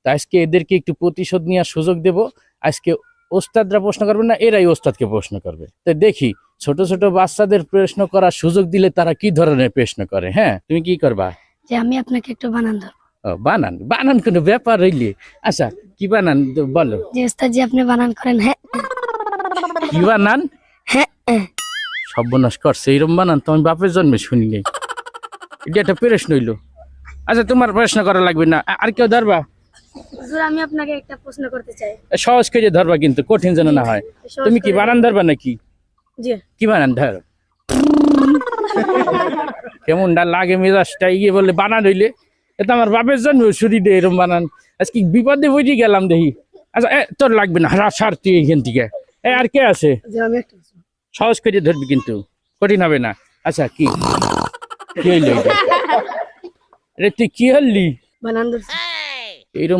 তা আজকে এদেরকে একটু প্রতিশোধ নেওয়ার সুযোগ দেব। আজকে ওস্তাদরা প্রশ্ন করবে না, এরাই ওস্তাদকে প্রশ্ন করবে। তো দেখি ছোট ছোট বাচ্চাদের প্রশ্ন করার সুযোগ দিলে তারা কি ধরনের প্রশ্ন করে। হ্যাঁ, তুমি কি করবা? যে আমি আপনাকে একটু বানান ধরবো। ও, বানান বানান কোনো ব্যাপার হইলে? আচ্ছা, কি বানান বলো। যে ওস্তাদ জি আপনি বানান করেন। হ্যাঁ কি বানান? হ্যাঁ সর্বনাশ করছে, এরম বানান তো আমি বাপের জন্মে শুনি নাই। এটা একটা প্রশ্ন হইলো। আচ্ছা, তোমার প্রশ্ন করা লাগবে না, আর কেউ ধরবা? হুজুর আমি আপনাকে একটা প্রশ্ন করতে চাই। সহজ করে ধরবা, কিন্তু কঠিন যেন না হয়। তুমি কি বানান ধরবা নাকি? জি। কি বানান ধর? কেমন লাগে মেজাজটা ইয়ে বলে বানান হইলে। এটা আমার বাপের জন্ম শুনি দে এরম বানান। আজকে বিপদে বুঝে গেলাম দেখি। আচ্ছা, তোর লাগবে না, সার তুই এখান থেকে। আর কে আছে? যে আমি একটা সহজ করে ধরবি, কিন্তু কঠিন হবে না। আচ্ছা, কি কি হইলো এটা? তুই কি হলি? বানান ধরছি। এইরকম